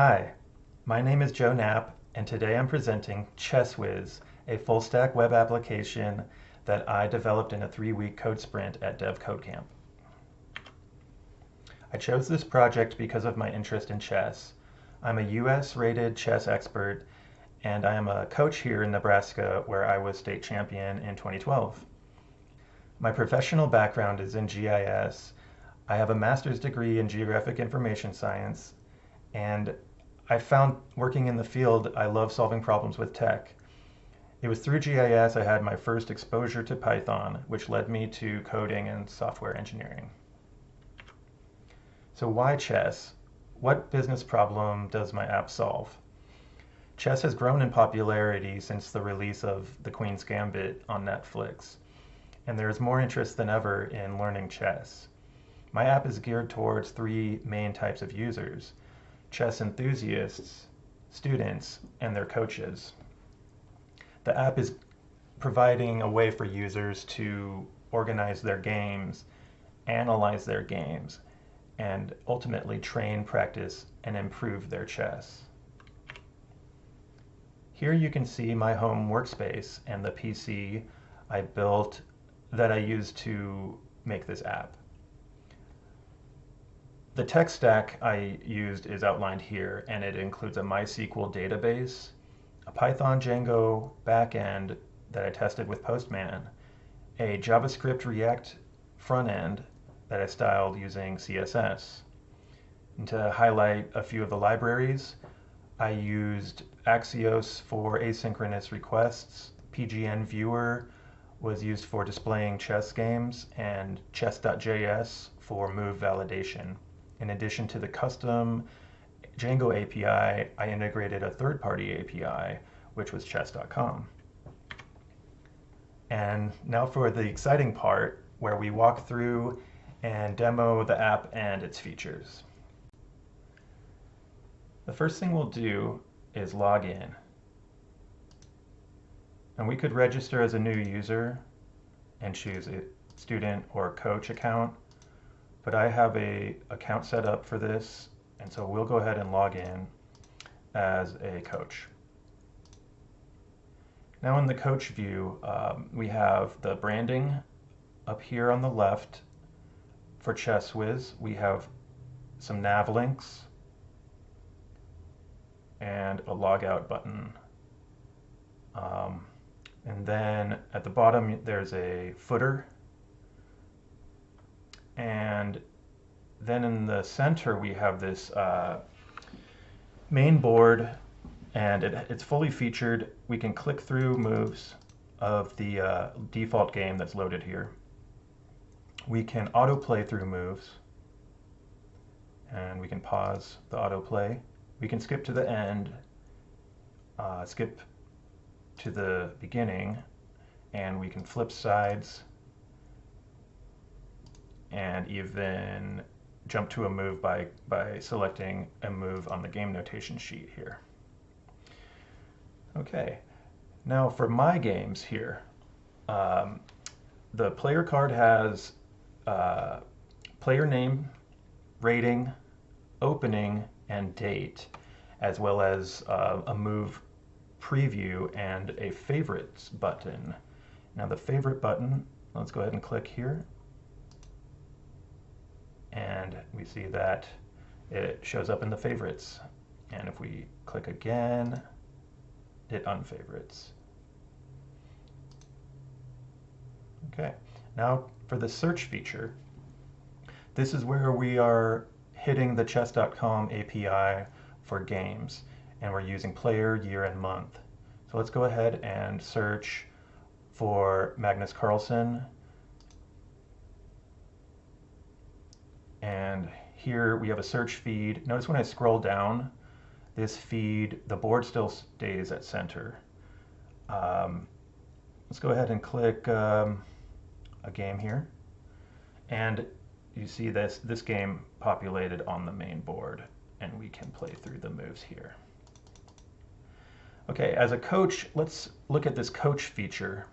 Hi, my name is Joe Knapp, and today I'm presenting ChessWiz, a full-stack web application that I developed in a 3-week code sprint at devCodeCamp. I chose this project because of my interest in chess. I'm a US-rated chess expert, and I am a coach here in Nebraska, where I was state champion in 2012. My professional background is in GIS. I have a master's degree in geographic information science, and I found working in the field, I love solving problems with tech. It was through GIS I had my first exposure to Python, which led me to coding and software engineering. So why chess? What business problem does my app solve? Chess has grown in popularity since the release of The Queen's Gambit on Netflix, and there is more interest than ever in learning chess. My app is geared towards 3 main types of users: chess enthusiasts, students, and their coaches. The app is providing a way for users to organize their games, analyze their games, and ultimately train, practice, and improve their chess. Here you can see my home workspace and the PC I built that I used to make this app. The tech stack I used is outlined here, and it includes a MySQL database, a Python Django backend that I tested with Postman, a JavaScript React frontend that I styled using CSS. And to highlight a few of the libraries, I used Axios for asynchronous requests, PGN Viewer was used for displaying chess games, and chess.js for move validation. In addition to the custom Django API, I integrated a third-party API, which was chess.com. And now for the exciting part, where we walk through and demo the app and its features. The first thing we'll do is log in. And we could register as a new user and choose a student or coach account. But I have an account set up for this, and so we'll go ahead and log in as a coach. Now in the coach view, we have the branding up here on the left for ChessWiz. We have some nav links and a logout button. And then at the bottom there's a footer. And then in the center we have this main board, and it's fully featured. We can click through moves of the default game that's loaded here. We can autoplay through moves, and we can pause the autoplay. We can skip to the end, skip to the beginning, and we can flip sides, and even jump to a move by selecting a move on the game notation sheet here. Okay, now for my games here, the player card has player name, rating, opening, and date, as well as a move preview and a favorites button. Now the favorite button, let's go ahead and click here. And we see that it shows up in the favorites. And if we click again, it unfavorites. Okay, now for the search feature, this is where we are hitting the chess.com API for games, and we're using player, year, and month. So let's go ahead and search for Magnus Carlsen. And here we have a search feed. Notice when I scroll down, this feed, the board still stays at center. Let's go ahead and click a game here. And you see this game populated on the main board, and we can play through the moves here. Okay, as a coach, let's look at this coach feature.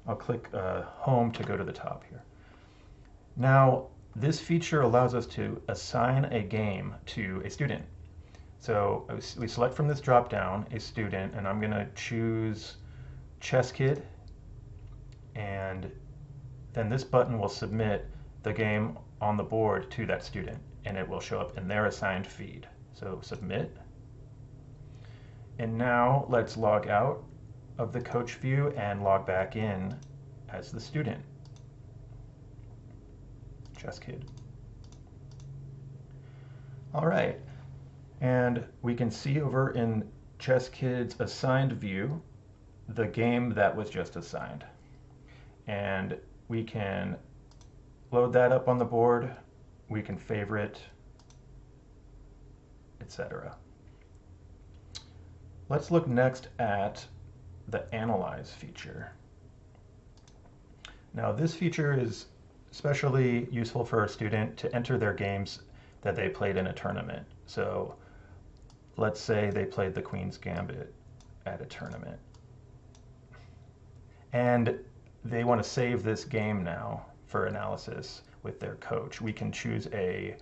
I'll click home to go to the top here. Now, this feature allows us to assign a game to a student. So we select from this drop down a student, and I'm going to choose Chess Kid, and then this button will submit the game on the board to that student, and it will show up in their assigned feed. So submit. And now let's log out of the coach view and log back in as the student. Chess Kid. All right, and we can see over in Chess Kid's assigned view the game that was just assigned. And we can load that up on the board, we can favorite, etc. Let's look next at the Analyze feature. Now this feature is especially useful for a student to enter their games that they played in a tournament. So let's say they played the Queen's Gambit at a tournament, and they want to save this game now for analysis with their coach. We can choose a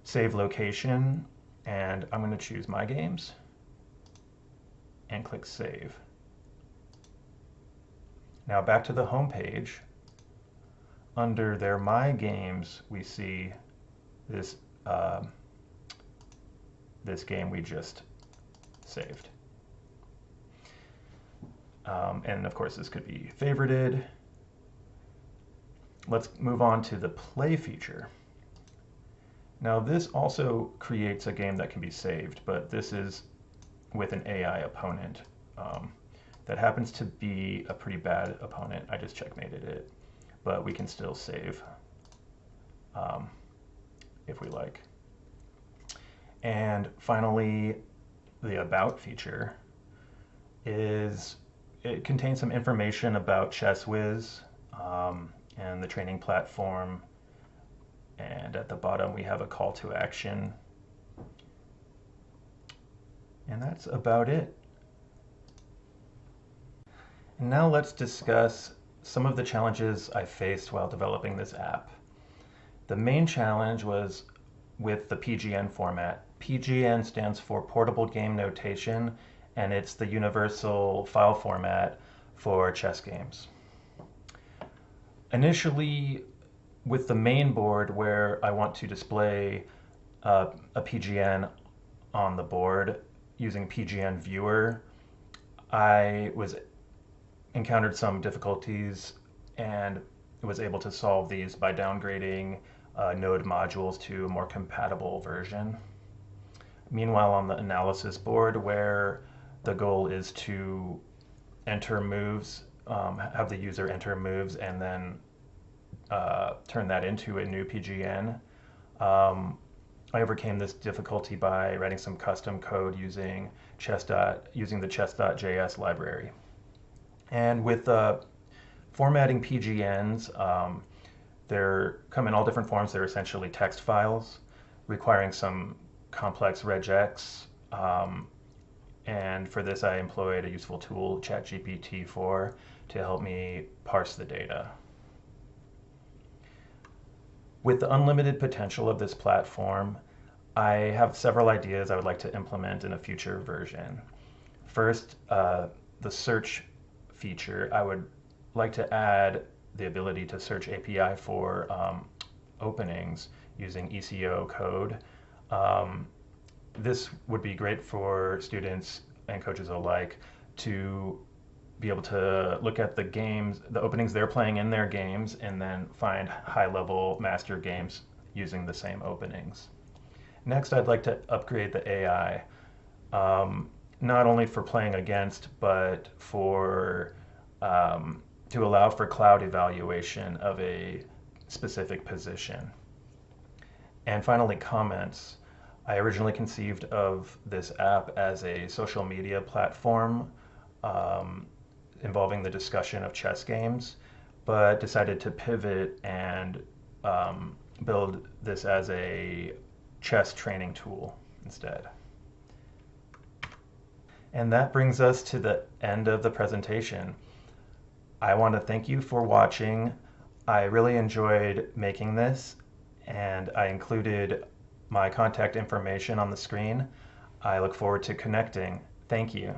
save location, and I'm going to choose My Games and click Save. Now back to the home page. Under their My Games, we see this this game we just saved. And of course this could be favorited. Let's move on to the Play feature. Now this also creates a game that can be saved, but this is with an AI opponent. That happens to be a pretty bad opponent. I just checkmated it, but we can still save if we like. And finally, the About feature it contains some information about ChessWiz and the training platform. And at the bottom, we have a call to action. And that's about it. And now let's discuss some of the challenges I faced while developing this app. The main challenge was with the PGN format. PGN stands for Portable Game Notation, and it's the universal file format for chess games. Initially, with the main board where I want to display a PGN on the board using PGN Viewer, I encountered some difficulties and was able to solve these by downgrading node modules to a more compatible version. Meanwhile, on the analysis board, where the goal is to enter moves, have the user enter moves and then turn that into a new PGN, I overcame this difficulty by writing some custom code using the chess.js library. And with formatting PGNs, they come in all different forms. They're essentially text files requiring some complex regex. And for this, I employed a useful tool, ChatGPT-4, to help me parse the data. With the unlimited potential of this platform, I have several ideas I would like to implement in a future version. First, the search feature. I would like to add the ability to search API for openings using ECO code. This would be great for students and coaches alike to be able to look at the openings they're playing in their games, and then find high-level master games using the same openings. Next, I'd like to upgrade the AI, not only for playing against, but to allow for cloud evaluation of a specific position. And finally, comments. I originally conceived of this app as a social media platform involving the discussion of chess games, but decided to pivot and build this as a chess training tool instead. And that brings us to the end of the presentation. I want to thank you for watching. I really enjoyed making this, and I included my contact information on the screen. I look forward to connecting. Thank you.